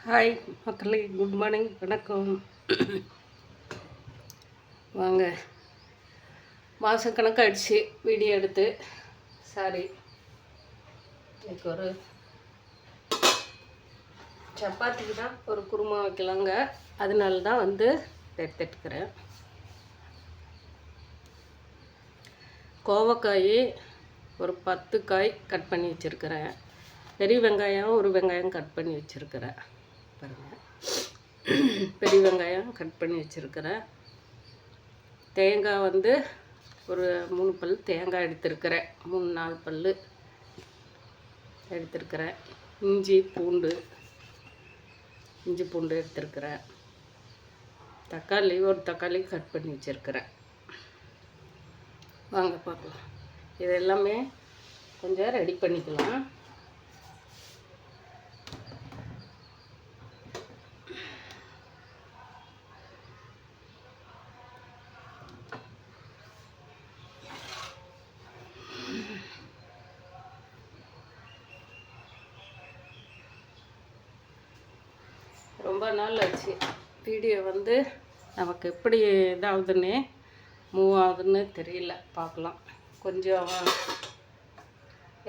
Hi மக்களே, good morning, வணக்கம். வாங்க, மாதக்கணக்காகிடுச்சு வீடியோ எடுத்து. சாரி, இன்னைக்கு ஒரு சப்பாத்திக்கு தான் ஒரு குருமா வைக்கலாங்க. அதனால தான் எடுத்துக்கிறேன். கோவக்காய் ஒரு 10 காய் கட் பண்ணி வச்சுருக்கிறேன். பெரிய வெங்காயம் ஒரு வெங்காயம் கட் பண்ணி வச்சுருக்கிறேன். பாருங்கள், பெரிய வெங்காயம் கட் பண்ணி வச்சுருக்கிறேன். தேங்காய் ஒரு 3 பல் தேங்காய் எடுத்துருக்கிறேன். 3-4 பல் எடுத்துருக்கிறேன். இஞ்சி பூண்டு எடுத்துருக்கிறேன். தக்காளி ஒரு தக்காளி கட் பண்ணி வச்சுருக்கிறேன். வாங்க பார்க்கலாம். இது எல்லாமே கொஞ்சம் ரெடி பண்ணிக்கலாம். ரொம்ப நாள் ஆச்சு வீடியோ நமக்கு எப்படி இதாகுதுன்னு மூவ் ஆகுதுன்னு தெரியல. பார்க்கலாம். கொஞ்சம்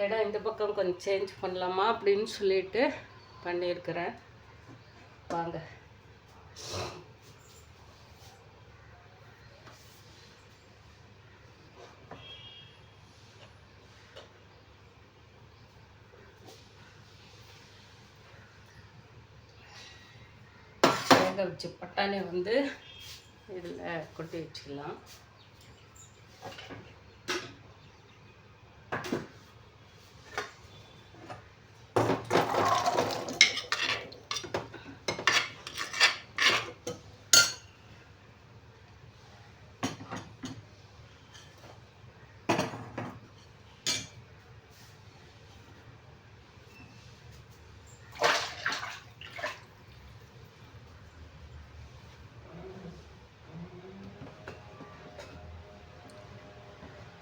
இடம் இந்த பக்கம் கொஞ்சம் சேஞ்ச் பண்ணலாமா அப்படின்னு சொல்லிட்டு பண்ணியிருக்கிறேன். வாங்க. வேக வச்சு பட்டாணி இதில் கொட்டி வச்சுக்கலாம்.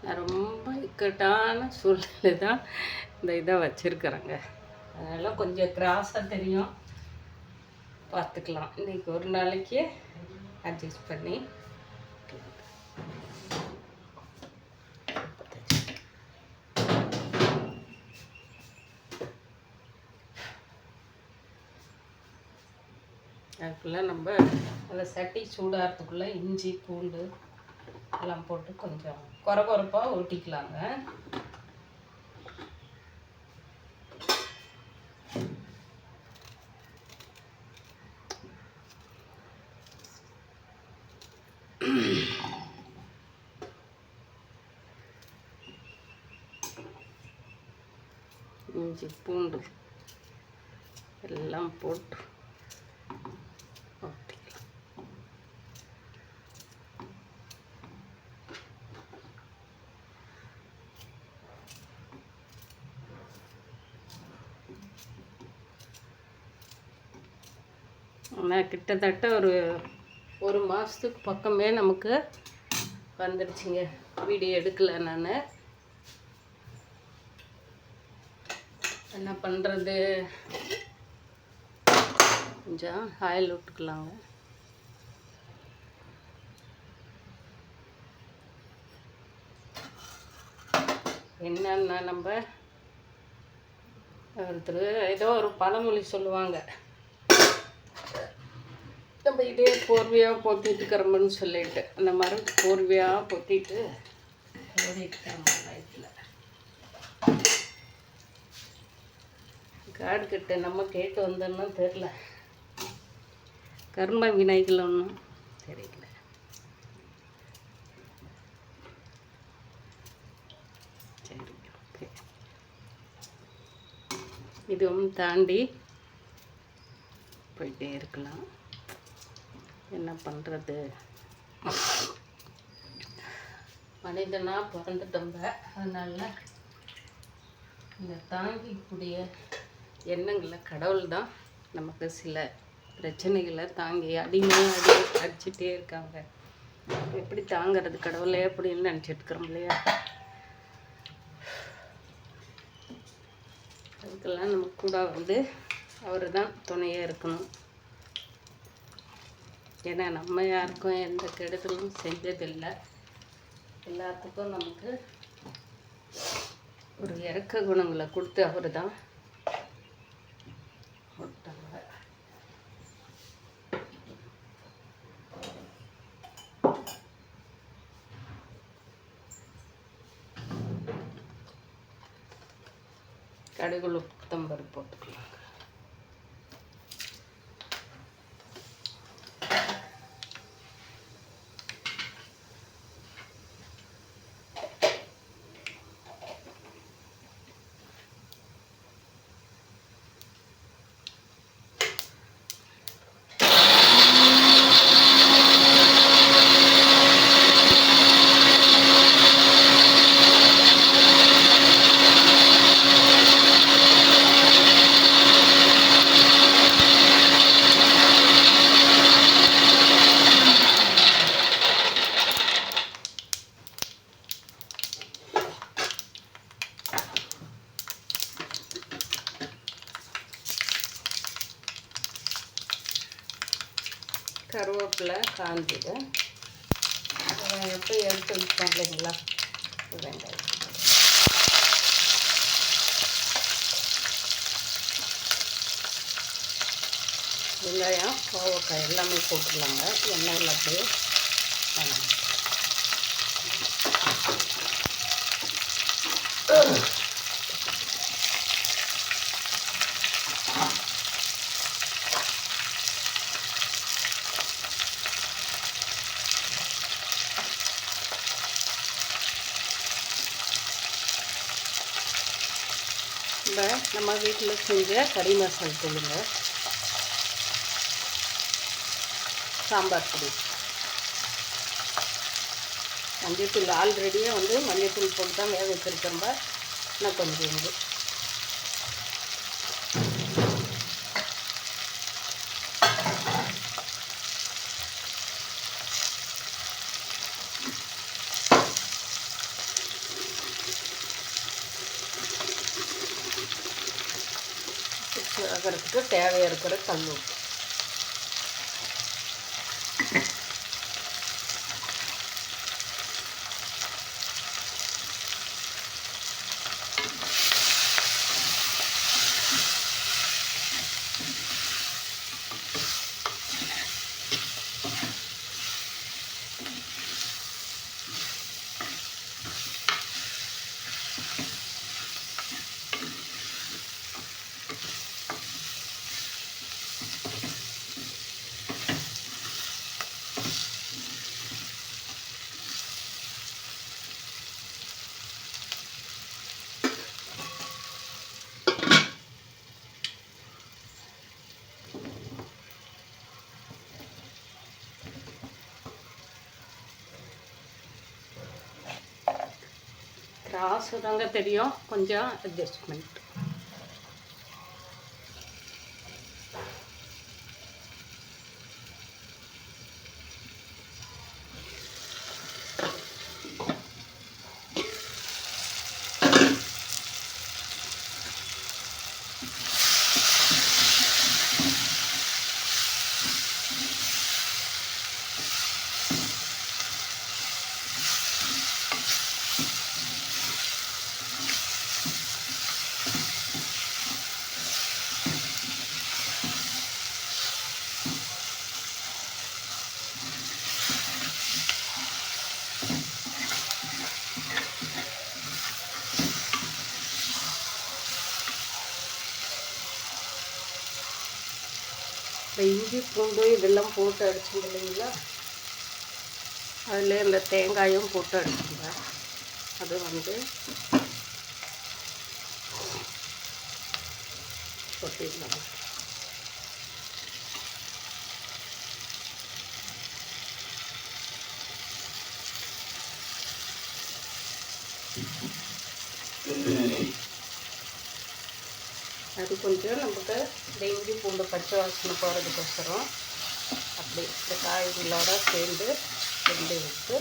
நான் ரொம்ப இக்கட்டான சூழ்நிலை தான் இந்த இதை வச்சுருக்குறேங்க. அதனால் கொஞ்சம் கிராஸாக தெரியும், பார்த்துக்கலாம். இன்றைக்கி ஒரு நாளைக்கு அட்ஜஸ்ட் பண்ணி அதுக்குள்ளே நம்ம அந்த சட்டி சூடாகிறதுக்குள்ளே இஞ்சி பூண்டு எல்லாம் போட்டு கொஞ்சம் கொரகொரப்பாக ஊட்டிக்கலாங்க. இஞ்சி பூண்டு எல்லாம் போட்டு ஆனால் கிட்டத்தட்ட ஒரு மாதத்துக்கு பக்கமே நமக்கு வந்துடுச்சுங்க. வீடியோ எடுக்கலை. நான் என்ன பண்ணுறது, கொஞ்சம் ஆயில் விட்டுக்கலாங்க. என்னன்னா, நம்ம ஒருத்தர் ஏதோ ஒரு பழமொழி சொல்லுவாங்க, நம்ம இதே போர்வையாக பொத்திட்டு இருக்கிறோம்னு சொல்லிட்டு அந்த மாதிரி போர்வையாக பொத்திட்டு வயிற்றில் காடு கிட்ட நம்ம கேட்டு வந்தோம்னா தெரில, கர்ம வினைகள் ஒன்றும் தெரியல. சரி, ஓகே. இதுவும் தாண்டி போயிட்டே இருக்கலாம். என்ன பண்ணுறது, மனிதனாக பிறந்துட்டோம்ப. அதனால் இந்த தாங்கிக்கூடிய எண்ணங்களை கடவுள் தான் நமக்கு சில பிரச்சனைகளை தாங்கி அடிச்சுட்டே இருக்காங்க. எப்படி தாங்கிறது கடவுளே அப்படின்னு நினச்சிட்ருக்குறோம் இல்லையா? அதுக்கெல்லாம் நம்ம கூட அவர் தான் துணையாக இருக்கணும். ஏன்னா நம்ம யாருக்கும் எந்த கெடுதலும் செஞ்சதில்லை. எல்லாத்துக்கும் நமக்கு ஒரு இறக்க குணங்களை கொடுத்து அவர் தான் விட்டாங்க. கடுகு உளுத்தம்பருப்பு போட்டுக்கலாம். கருவேப்பிலை காஞ்சிது. எப்போ எடுத்து வச்சோம் இல்லைங்களா, வெங்காயம் வெங்காயம் கோவக்காய் எல்லாமே போட்டுடலாங்க. எண்ணெயில் அப்படியே நம்ம வீட்டில் செஞ்ச கறி மசால் தூளுங்க, சாம்பார் பொடி, மஞ்சள்தூள் ஆல்ரெடியே மஞ்சள்தூள் போட்டு தான் வேக வச்சுருக்கோம்ப. இன்னும் கொஞ்சம் ஆகிறதுக்கு தேவையாக இருக்கிற கல் உப்பு. கிராஸு தாங்க தெரியும், கொஞ்சம் அட்ஜஸ்ட்மெண்ட். இஞ்சி பூண்டு இதெல்லாம் போட்டு அடிச்சுங்க இல்லைங்களா, அதில் இந்த தேங்காயும் போட்டு அடிச்சுங்க. அது கொட்டிடலாம். அது கொஞ்சம் நமக்கு இந்த இஞ்சி பூண்டு பச்சை வாசனை போகிறதுக்கோசரம் அப்படி இந்த காய்களோட சேர்ந்து வெந்து விட்டு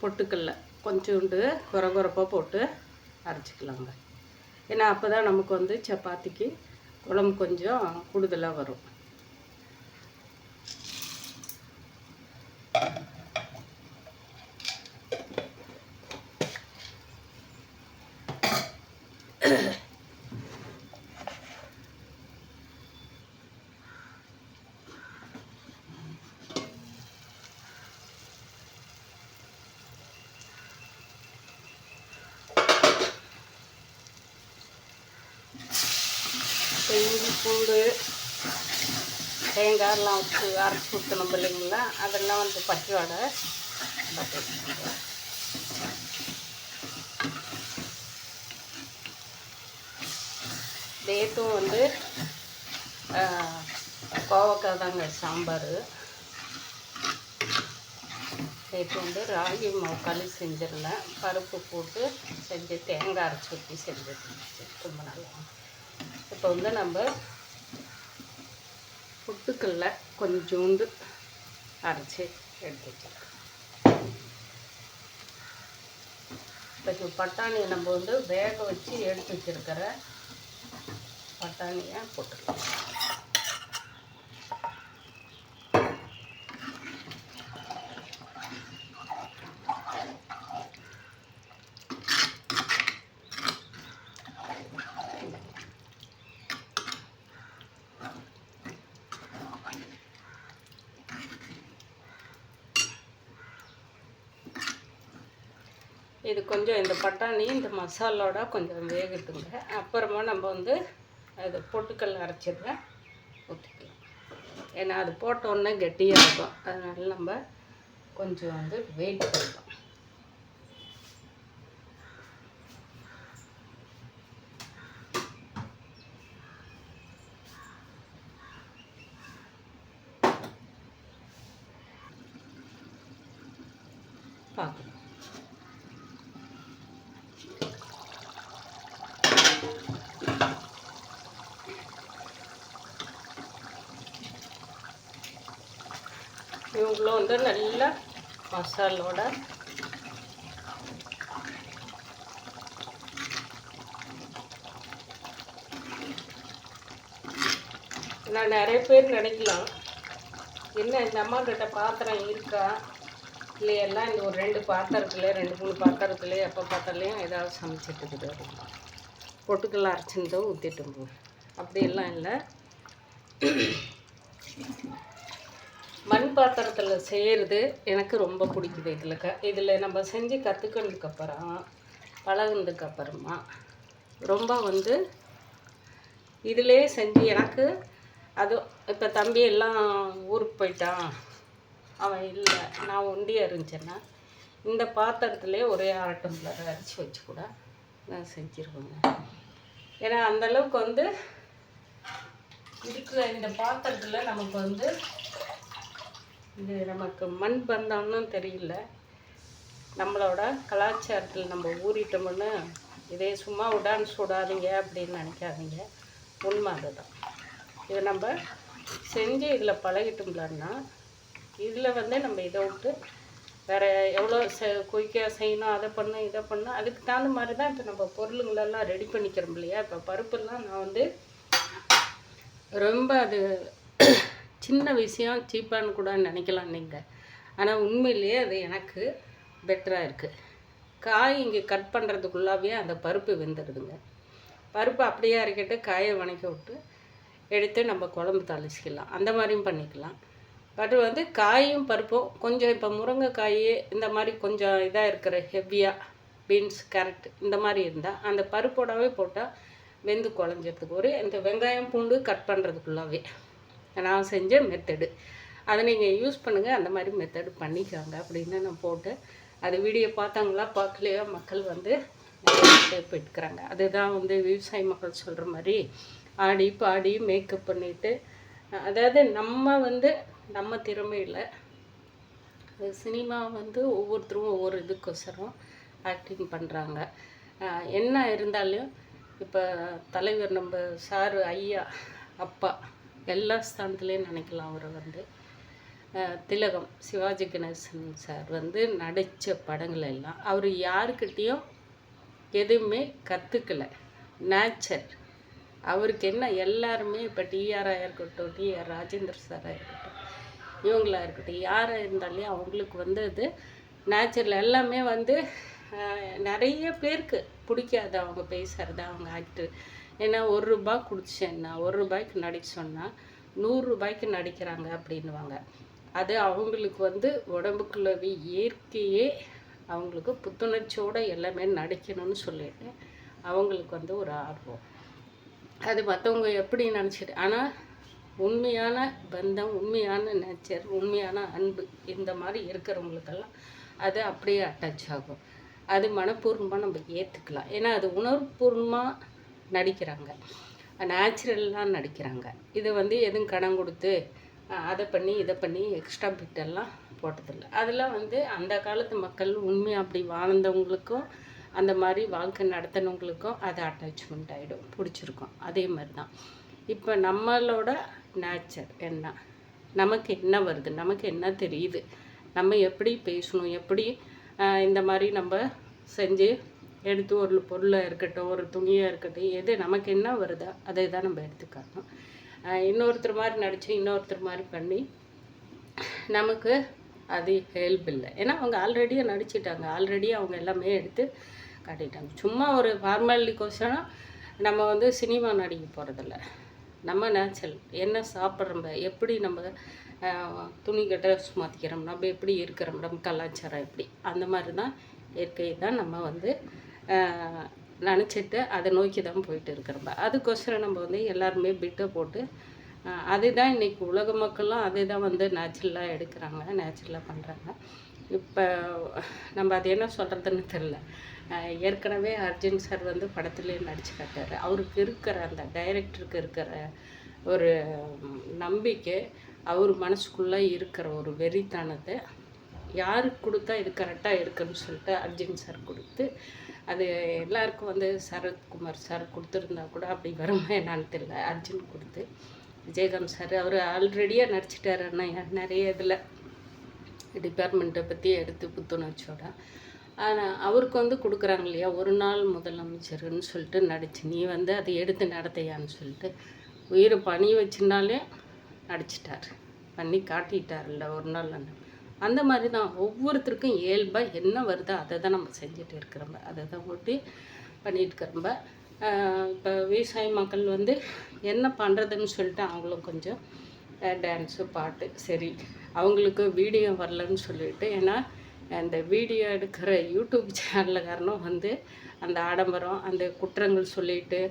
பொட்டுக்கல்ல கொஞ்சோண்டு கொரகொரப்பாக போட்டு அரைச்சிக்கலாங்க. ஏன்னா அப்போ தான் நமக்கு வந்து சப்பாத்திக்கு குழம்பு கொஞ்சம் கூடுதலாக வரும். இஞ்சி பூண்டு தேங்காயெல்லாம் வச்சு அரைச்சி ஊற்றணும் இல்லைங்களா, அதெல்லாம் வந்து பச்சை வடை நேற்றும் வந்து கோவக்காய் தாங்க சாம்பார். நேற்று வந்து ராகி மாவு களி செஞ்சிருந்தேன், பருப்பு போட்டு செஞ்சு தேங்காய் அரைச்சி ஊற்றி செஞ்சுருந்துச்சு, ரொம்ப நல்லா. இப்போ வந்து நம்ம பொட்டுக்கல்ல கொஞ்சோண்டு அரைச்சி எடுத்து வச்சுருக்கோம். இப்போ பட்டாணியை நம்ம வந்து வேக வச்சு எடுத்து வச்சுருக்கிற பட்டாணியை போட்டுக்கலாம். இது கொஞ்சம் இந்த பட்டாணி இந்த மசாலோட கொஞ்சம் வேகட்டுங்க. அப்புறமா நம்ம வந்து அது பொட்டுக்கல்ல அரைச்சிடுறேன் ஊற்றிக்கலாம். ஏன்னா அது போட்ட உடனே கெட்டியாக இருக்கும், அதனால நம்ம கொஞ்சம் வந்து வெயிட் பண்ணலாம். பார்க்கலாம். இவங்களும் வந்து நல்லா மசாலோட நான் நிறைய பேர் நினைக்கலாம், என்ன இந்த அம்மா கிட்ட பாத்திரம் இருக்கா இல்லையெல்லாம், இந்த ஒரு 2 பாத்திரத்துல 2-3 பாத்திரத்துல எப்போ பார்த்தாலையும் ஏதாவது சமைச்சிட்டு இருக்குது, பொட்டுக்கல்ல அரைச்சின்னு ஊற்றிட்டு போகும். அப்படியெல்லாம் இல்லை. மண் பாத்திரத்தில் செய்கிறது எனக்கு ரொம்ப பிடிக்குது. இதில் நம்ம செஞ்சு கற்றுக்கினதுக்கப்புறம் பழகுனதுக்கப்புறமா ரொம்ப வந்து இதிலே செஞ்சு எனக்கு அது இப்போ தம்பி எல்லாம் ஊருக்கு போயிட்டான், அவன் இல்லை, நான் ஒண்டியாக இருந்துச்சேன்னா இந்த பாத்திரத்துலேயே ஒரே 1/2 டம்ளர் அரைச்சி வச்சு கூட நான் செஞ்சுருவேங்க. ஏன்னா அந்தளவுக்கு வந்து இருக்கிற இந்த பாத்திரத்தில் நமக்கு வந்து இது நமக்கு மண் பந்தம்னு தெரியல. நம்மளோட கலாச்சாரத்தில் நம்ம ஊறிட்டோம்னு இதே சும்மா உடான்னு சுடாதீங்க அப்படின்னு நினைக்காதீங்க, உண்மை அதுதான். இதை நம்ம செஞ்சு இதில் பழகிட்டோம்லன்னா இதில் வந்து நம்ம இதை விட்டு வேறு எவ்வளோ குயிக்காக செய்யணும், அதை பண்ணணும் இதை பண்ணணும், அதுக்கு தகுந்த மாதிரி தான் இப்போ நம்ம பொருளுங்களெல்லாம் ரெடி பண்ணிக்கிறோம் இல்லையா. இப்போ பருப்பெல்லாம் நான் வந்து ரொம்ப அது சின்ன விஷயம், சீப்பான்னு கூட நினைக்கலாம் நீங்கள், ஆனால் உண்மையிலேயே அது எனக்கு பெட்டராக இருக்குது. காய் இங்கே கட் பண்ணுறதுக்குள்ளாவே அந்த பருப்பு வெந்துடுதுங்க. பருப்பு அப்படியே அரைக்கிட்டு காயை வணக்கி விட்டு எடுத்து நம்ம குழம்பு தாளிச்சிக்கலாம், அந்த மாதிரியும் பண்ணிக்கலாம். பட் வந்து காயும் பருப்பும் கொஞ்சம் இப்போ முருங்கைக்காய் இந்த மாதிரி கொஞ்சம் இதாக இருக்கிற ஹெவியாக பீன்ஸ் கேரட் இந்த மாதிரி இருந்தால் அந்த பருப்போடவே போட்டால் வெந்து குழஞ்சதுக்கு ஒரு இந்த வெங்காயம் பூண்டு கட் பண்ணுறதுக்குள்ளாவே நான் செஞ்ச மெத்தடு, அதை நீங்கள் யூஸ் பண்ணுங்கள், அந்த மாதிரி மெத்தடு பண்ணிக்காங்க அப்படின்னு நான் போட்டேன். அது வீடியோ பார்த்தாங்களா பார்க்கலையா மக்கள் வந்து போயிட்டுக்கிறாங்க. அதுதான் வந்து விவசாய மக்கள் சொல்கிற மாதிரி ஆடி பாடி மேக்கப் பண்ணிவிட்டு, அதாவது நம்ம வந்து நம்ம திறமையில் சினிமா வந்து ஒவ்வொருத்தரும் ஒவ்வொரு இதுக்கோசரம் ஆக்டிங் பண்ணுறாங்க. என்ன இருந்தாலும் இப்போ தலைவர் நம்ம சாரு ஐயா அப்பா எல்லா ஸ்தானத்துலேயும் நினைக்கலாம். அவரை வந்து திலகம் சிவாஜி கணேசன் சார் வந்து நடித்த படங்கள் எல்லாம் அவர் யாருக்கிட்டேயும் எதுவுமே கற்றுக்கலை. நேச்சர் அவருக்கு என்ன எல்லாருமே இப்போ டிஆராக இருக்கட்டும், டிஆர் ராஜேந்தர் சாராக இருக்கட்டும், இவங்களாக இருக்கட்டும், யாராக இருந்தாலே அவங்களுக்கு வந்து அது நேச்சுரல். எல்லாமே வந்து நிறைய பேருக்கு பிடிக்காது அவங்க பேசுகிறது, அவங்க ஆக்டர். ஏன்னா ₹1 கொடுத்தேன்னா ₹1 நடிக்க சொன்னால் ₹100 நடிக்கிறாங்க அப்படின்வாங்க. அது அவங்களுக்கு வந்து உடம்புக்குள்ள இயற்கையே அவங்களுக்கு புத்துணர்ச்சியோடு எல்லாமே நடிக்கணும்னு சொல்லிட்டு அவங்களுக்கு வந்து ஒரு ஆர்வம். அது மற்றவங்க எப்படி நினச்சிட்டு, ஆனால் உண்மையான பந்தம், உண்மையான நேச்சர், உண்மையான அன்பு இந்த மாதிரி இருக்கிறவங்களுக்கெல்லாம் அது அப்படியே அட்டாச் ஆகும். அது மனப்பூர்வமாக நம்ம ஏற்றுக்கலாம். ஏன்னா அது உணர்வுபூர்வமாக நடிக்கிறாங்க, நேச்சுரல்லாம் நடிக்கிறாங்க. இது வந்து எதுவும் கடன் கொடுத்து அதை பண்ணி இதை பண்ணி எக்ஸ்ட்ரா பிட்டெல்லாம் போட்டதில்லை. அதெல்லாம் வந்து அந்த காலத்து மக்கள் உண்மையாக அப்படி வாழ்ந்தவங்களுக்கும் அந்த மாதிரி வாழ்க்கை நடத்தினவங்களுக்கும் அது அட்டாச்மெண்ட் ஆகிடும், பிடிச்சிருக்கும். அதே மாதிரி தான் இப்போ நம்மளோட நேச்சர் என்ன, நமக்கு என்ன வருது, நமக்கு என்ன தெரியுது, நம்ம எப்படி பேசணும், எப்படி இந்த மாதிரி நம்ம செஞ்சு எடுத்து ஒரு பொருளாக இருக்கட்டும், ஒரு துணியாக இருக்கட்டும், எது நமக்கு என்ன வருதோ அதை தான் நம்ம எடுத்துக்கணும். இன்னொருத்தர் மாதிரி நடித்து இன்னொருத்தர் மாதிரி பண்ணி நமக்கு அது ஹெல்ப் இல்லை. ஏன்னா அவங்க ஆல்ரெடியாக நடிச்சிட்டாங்க, ஆல்ரெடி அவங்க எல்லாமே எடுத்து காட்டிட்டாங்க. சும்மா ஒரு ஃபார்மாலிட்டிக்கோசரம் நம்ம வந்து சினிமா நடிக்க போகிறதில்ல. நம்ம நேச்சுரல் என்ன சாப்பிட்றோம், எப்படி நம்ம துணி ட்ரெஸ் மாற்றிக்கிறோம், நம்ம எப்படி இருக்கிறோம், நம்ம கலாச்சாரம் எப்படி, அந்த மாதிரி தான் இயற்கையை தான் நம்ம வந்து நினச்சிட்டு அதை நோக்கி தான் போயிட்டு இருக்கிறோம். அதுக்கோசரம் நம்ம வந்து எல்லாருமே பிட்டை போட்டு அதுதான் இன்றைக்கி உலக மக்களும் அதே தான் வந்து நேச்சுரலாக எடுக்கிறாங்க, நேச்சுரலாக பண்ணுறாங்க. இப்போ நம்ம அது என்ன சொல்கிறதுன்னு தெரில. ஏற்கனவே அர்ஜுன் சார் வந்து படத்துலேயே நடிச்சு காட்டார். அவருக்கு இருக்கிற அந்த டைரக்டருக்கு இருக்கிற ஒரு நம்பிக்கை, அவர் மனசுக்குள்ளே இருக்கிற ஒரு வெறித்தனத்தை யாருக்கு கொடுத்தா இது கரெக்டாக இருக்குன்னு சொல்லிட்டு அர்ஜுன் சார் கொடுத்து, அது எல்லாருக்கும் வந்து சரத்குமார் சார் கொடுத்துருந்தா கூட அப்படி வருமா என்னான்னு தெரியல. அர்ஜுன் கொடுத்து விஜயகாந்த் சார் அவர் ஆல்ரெடியாக நடிச்சிட்டாரு நிறைய இதில் டிபார்ட்மெண்ட்டை பற்றி எடுத்து புத்துணர்ச்சியோட. ஆனால் அவருக்கு வந்து கொடுக்குறாங்க இல்லையா, ஒரு நாள் முதலமைச்சர்னு சொல்லிட்டு நடிச்சு நீ வந்து அதை எடுத்து நடத்தையான்னு சொல்லிட்டு உயிரை பணி வச்சுனாலே நடிச்சிட்டார், பண்ணி காட்டிட்டார்ல ஒரு நாள். அந்த மாதிரி தான் ஒவ்வொருத்தருக்கும் இயல்பாக என்ன வருதோ அதை தான் நம்ம செஞ்சுட்டு இருக்கிறோம்ப, அதை தான் ஓட்டி பண்ணிட்டு இருக்கிறோம்ப. இப்போ விவசாய மக்கள் வந்து என்ன பண்ணுறதுன்னு சொல்லிட்டு அவங்களும் கொஞ்சம் டான்ஸு பாட்டு சரி, அவங்களுக்கு வீடியோ வரலன்னு சொல்லிட்டு, ஏன்னா அந்த வீடியோ எடுக்கிற யூடியூப் சேனலுக்காரனும் வந்து அந்த ஆடம்பரம் அந்த குற்றங்கள் சொல்லிட்டு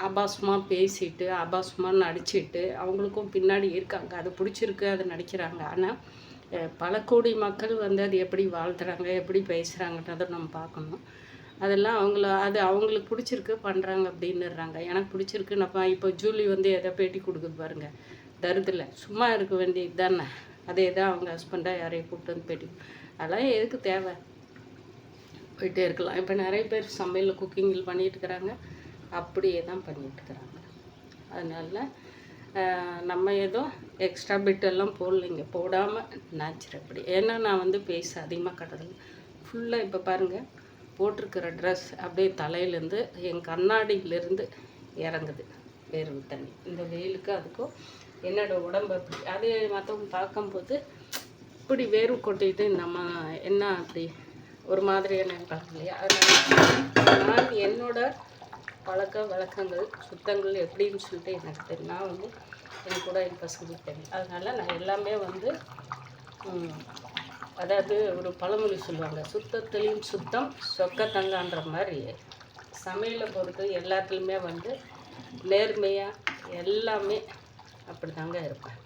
ஆபாசமாக பேசிட்டு ஆபாசமாக நடிச்சிட்டு அவங்களுக்கும் பின்னாடி இருக்காங்க, அது பிடிச்சிருக்கு, அது நடிக்கிறாங்க. ஆனால் பல கோடி மக்கள் வந்து அது எப்படி வாழ்த்துறாங்க, எப்படி பேசுகிறாங்கன்றதை நம்ம பார்க்கணும். அதெல்லாம் அவங்களுக்கு பிடிச்சிருக்கு பண்ணுறாங்க அப்படின்னுறாங்க. எனக்கு பிடிச்சிருக்கு. நான் இப்போ ஜூலி வந்து எதை பேட்டி கொடுக்குது பாருங்கள், தருதில்ல, சும்மா இருக்க வேண்டியது தானே. அதே தான் அவங்க ஹஸ்பண்டாக யாரையும் கூப்பிட்டு வந்து பேட்டி, அதெல்லாம் எதுக்கு தேவை, போயிட்டே இருக்கலாம். இப்போ நிறைய பேர் சமையல் குக்கிங்கில் பண்ணிகிட்டு இருக்கிறாங்க, அப்படியே தான் பண்ணிகிட்டு இருக்கிறாங்க. அதனால நம்ம ஏதோ எக்ஸ்ட்ரா பிட்டெல்லாம் போடலைங்க, போடாமல் நேச்சுரல் அப்படி. ஏன்னா நான் வந்து பேச அதிகமாக கட்டுறது ஃபுல்லாக இப்போ பாருங்கள், போட்டிருக்கிற ட்ரெஸ் அப்படியே தலையிலேருந்து என் கண்ணாடியிலேருந்து இறங்குது வேர்வை தண்ணி. இந்த வெயிலுக்கு அதுக்கும் என்னோடய உடம்பு அப்படி, அது மற்றவங்க பார்க்கும்போது இப்படி வேர்வை கொட்டிட்டு நம்ம என்ன அப்படி ஒரு மாதிரியான பார்க்க இல்லையா. அதனால் நான் என்னோட பழக்க வழக்கங்கள் சுத்தங்கள் எப்படின்னு சொல்லிட்டு எனக்கு தெரியும். நான் வந்து எனக்கு கூட என் பசங்களுக்கு தெரியும். அதனால் நான் எல்லாமே வந்து அதாவது ஒரு பழமொழி சொல்லுவாங்க, சுத்தத்துலேயும் சுத்தம் சொக்கத்தங்கான்ற மாதிரி சமையலை பொறுத்து எல்லாத்துலேயுமே வந்து நேர்மையாக எல்லாமே அப்படி தாங்க இருப்பேன்.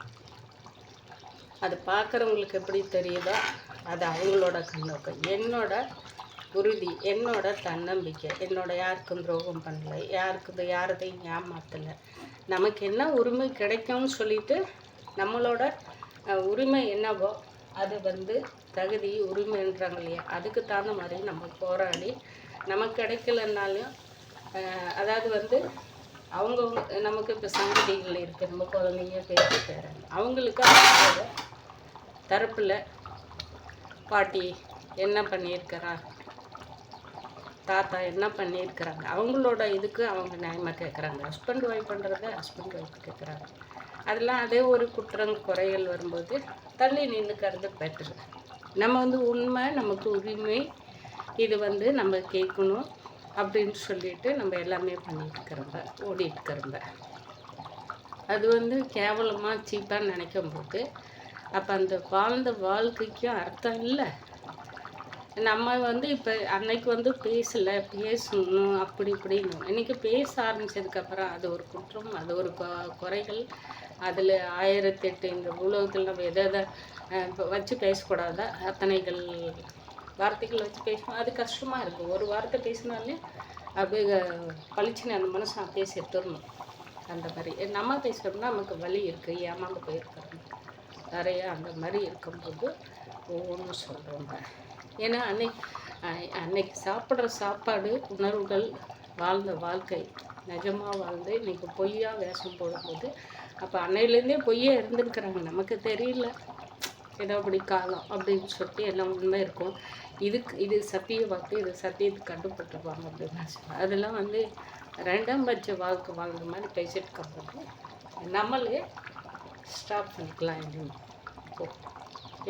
அது பார்க்குறவங்களுக்கு எப்படி தெரியுதோ அது அவங்களோட கண்ணோக்கம். என்னோட உறுதி, என்னோட தன்னம்பிக்கை, என்னோட யாருக்கும் துரோகம் பண்ணலை, யாரதையும் ஏமாற்றலை. நமக்கு என்ன உரிமை கிடைக்கும்னு சொல்லிட்டு நம்மளோட உரிமை என்னவோ அது வந்து தகுதி உரிமைன்றாங்க இல்லையா, அதுக்கு தகுந்த மாதிரி நம்ம போராடி நமக்கு கிடைக்கலன்னாலும் அதாவது வந்து அவங்க நமக்கு இப்போ சங்கதிகள் இருக்குது, நம்ம குழந்தைங்க பேசி தராங்க, அவங்களுக்கு தரப்பில் பாட்டி என்ன பண்ணியிருக்கிறா, தாத்தா என்ன பண்ணியிருக்கிறாங்க, அவங்களோட இதுக்கு அவங்க நியாயமாக கேட்குறாங்க. ஹஸ்பண்ட் ஒய்ஃப் பண்ணுறத ஹஸ்பண்ட் ஒய்ஃப் கேட்குறாங்க. அதெல்லாம் அதே ஒரு குற்றம் குறைகள் வரும்போது தள்ளி நின்றுக்கிறது பெட்டரு. நம்ம வந்து உண்மை, நமக்கு உரிமை, இது வந்து நம்ம கேட்கணும் அப்படின்னு சொல்லிட்டு நம்ம எல்லாமே பண்ணிட்டுருக்கிறோம்ப, ஓடிட்டுருக்கிறோம்ப. அது வந்து கேவலமாக சீப்பாக நினைக்கும் போது அப்போ அந்த வாழ்ந்த வாழ்க்கைக்கும் அர்த்தம் இல்லை. நம்ம வந்து இப்போ அன்னைக்கு வந்து பேசலை, பேசணும் அப்படி இப்படின்னு. இன்றைக்கி பேச ஆரம்பித்ததுக்கப்புறம் அது ஒரு குற்றம், அது ஒரு குறைகள், அதில் 1008 இந்த உலகத்தில் நம்ம எதை வச்சு பேசக்கூடாதா, அத்தனைகள் வார்த்தைகள் வச்சு பேசணும். அது கஷ்டமாக இருக்குது. ஒரு வார்த்தை பேசினாலே அப்படியே பளிச்சுன்னு அந்த மனுஷன் அப்படியே செத்துடணும். அந்த மாதிரி நம்ம பேசுகிறோம்னா நமக்கு வலி இருக்குது, ஏமாந்து போயிருக்கிறோம் நிறையா. அந்த மாதிரி இருக்கும்போது ஒவ்வொன்றும் சொல்கிறோங்க. ஏன்னா அன்னைக்கு சாப்பிட்ற சாப்பாடு, உணர்வுகள், வாழ்ந்த வாழ்க்கை நிஜமாக வாழ்ந்து இன்றைக்கி பொய்யா வேஷம் போடும்போது அப்போ அன்னையிலேருந்தே பொய்யா இருந்துருக்குறாங்க. நமக்கு தெரியல, ஏதோ அப்படி காலம் அப்படின்னு சொல்லிட்டு எல்லாம் உண்மை இருக்கும். இது சத்திய வாக்கு, இது சத்தியத்துக்கு கட்டுப்பட்டுருவாங்க அப்படின்னு சொல்லுவாங்க. அதெல்லாம் வந்து 2ஆம் பட்ச வாழ்க்கை வாழ்ந்த மாதிரி பேசிட்டு இருக்கும்போது நம்மளே ஸ்டாப் பண்ணிக்கலாம்.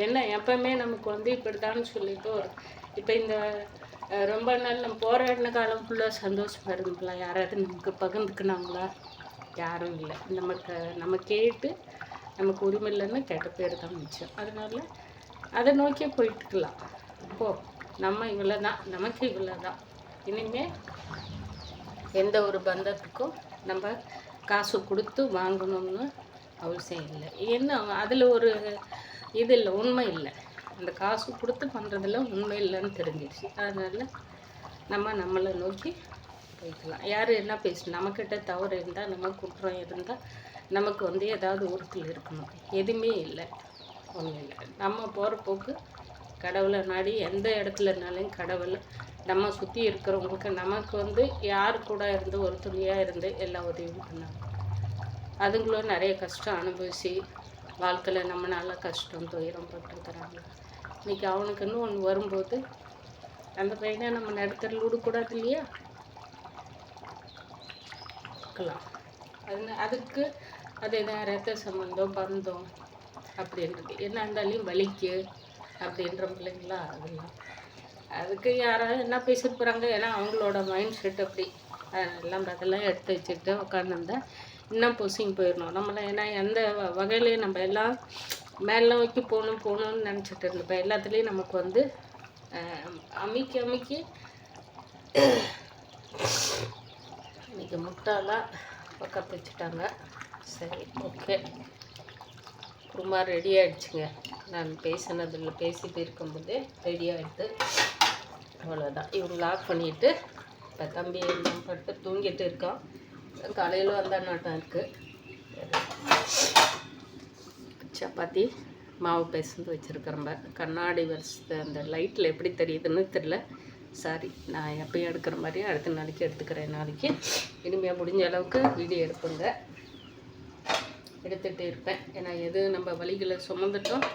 என்ன எப்போவுமே நமக்கு வந்து இப்படிதான்னு சொல்லிட்டு இப்போ இந்த ரொம்ப நாள் நம்ம போராடின காலம் ஃபுல்லாக சந்தோஷமாக இருந்துக்கலாம். யாராவது நமக்கு பகிர்ந்துக்கினாங்களா? யாரும் இல்லை. நம்ம கேட்டு நமக்கு உரிமை இல்லைன்னு கெட்ட பேர் தான் மிச்சம். அதனால் அதை நோக்கி போயிட்டுக்கலாம். நம்ம இவ்வளோ தான், நமக்கு இவ்வளோ தான். இனிமேல் எந்த ஒரு பந்தத்துக்கும் நம்ம காசு கொடுத்து வாங்கணும்னு அவசியம் இல்லை. என்ன அதில் ஒரு இது இல்லை, உண்மை இல்லை. அந்த காசு கொடுத்து பண்ணுறதுல உண்மை இல்லைன்னு தெரிஞ்சிடுச்சு. அதனால் நம்மளை நோக்கி போய்க்கலாம். யார் என்ன பேசணும், நம்மக்கிட்ட தவறு இருந்தால், நம்ம குற்றம் இருந்தால் நமக்கு வந்து ஏதாவது உறுத்தல் இருக்கணும். எதுவுமே இல்லை, ஒன்றும் இல்லை. நம்ம போகிற போக்கு கடவுளை நாடி எந்த இடத்துலனாலும் கடவுளை நம்ம சுற்றி இருக்கிறவங்களுக்கு நமக்கு வந்து யார் கூட இருந்து ஒரு துணியாக இருந்து எல்லா உதவியும் பண்ணாங்க. அதுங்களும் நிறைய கஷ்டம் அனுபவிச்சு வாழ்க்கையில் நம்ம நல்லா கஷ்டம் துயரம் பட்டுருக்குறாங்க. இன்றைக்கி அவனுக்குன்னு ஒன்று வரும்போது அந்த பையனை நம்ம நடுத்தரில் விடக்கூடாது இல்லையா? இருக்கலாம். அதுக்கு அது எதாவது ரத்த சம்பந்தம் பந்தம் அப்படின்றது என்ன இருந்தாலையும் வலிக்கு அப்படின்ற பிள்ளைங்களா. அதெல்லாம் அதுக்கு யாராவது என்ன பேசிட்டு போகிறாங்க, ஏன்னா அவங்களோட மைண்ட் செட் அப்படி. அதெல்லாம் எடுத்து வச்சுட்டு உட்காந்துருந்தா இன்னும் பொசிங் போயிடணும் நம்மளை. ஏன்னா எந்த வகையிலையும் நம்ம எல்லாம் மேலே நோக்கி போகணும்னு நினச்சிட்டு இருந்தப்போ எல்லாத்துலேயும் நமக்கு வந்து அமுக்கி இன்றைக்கி முட்டாளாக பக்கத்து வச்சுட்டாங்க. சரி, ஓகே, குருமா ரெடி ஆகிடுச்சுங்க. நான் பேசிட்டு இருக்கும்போதே ரெடி ஆகிடுது. அவ்வளோதான். இவங்க லாக் பண்ணிவிட்டு இப்போ தம்பி எல்லாம் பட்டு தூங்கிட்டு இருக்கான். காலையில் வந்தால் நாட்டம் இருக்குது. சப்பாத்தி மாவு பேசந்து வச்சுருக்கிறம்ப. கண்ணாடி வருஷத்து அந்த லைட்டில் எப்படி தெரியுதுன்னு தெரில. சாரி, நான் எப்பயும் எடுக்கிற மாதிரியும் அடுத்த நாளைக்கு எடுத்துக்கிறேன். நாளைக்கு இனிமேல் முடிஞ்ச அளவுக்கு வீடியோ எடுத்துகிட்டே இருப்பேன். ஏன்னா எது நம்ம வழிகளை சுமந்துட்டோம்,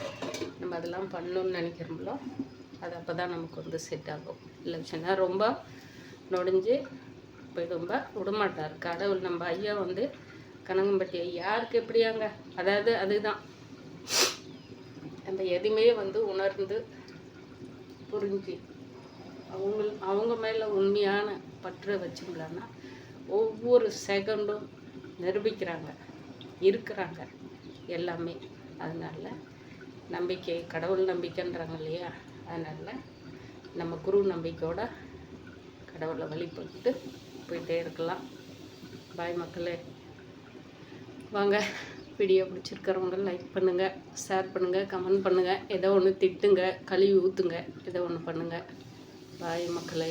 நம்ம அதெல்லாம் பண்ணணும்னு நினைக்கிறோம்களோ அது அப்போ தான் நமக்கு வந்து செட் ஆகும். இல்லை விஷயம்னா ரொம்ப நொடிஞ்சு போயிடும்ப விடமாட்டார் கடவுள். நம்ம ஐயா வந்து கனகம்பட்டி யாருக்கு எப்படியாங்க, அதாவது அதுதான் நம்ம எதுவுமே வந்து உணர்ந்து புரிஞ்சு அவங்க மேலே உண்மையான பற்று வச்சுக்கலான்னா ஒவ்வொரு செகண்டும் நிரூபிக்கிறாங்க, இருக்கிறாங்க எல்லாமே. அதனால் நம்பிக்கை, கடவுள் நம்பிக்கைன்றாங்க இல்லையா, அதனால் நம்ம குரு நம்பிக்கையோட கடவுளை வழிபட்டு போயிட்டே இருக்கலாம். பாய் மக்களே, வாங்க. வீடியோ பிடிச்சிருக்கிறவங்க லைக் பண்ணுங்கள், ஷேர் பண்ணுங்கள், கமெண்ட் பண்ணுங்கள். ஏதோ ஒன்று திட்டுங்க, கழுவி ஊற்றுங்க, ஏதோ ஒன்று பண்ணுங்கள். பாய் மக்களே.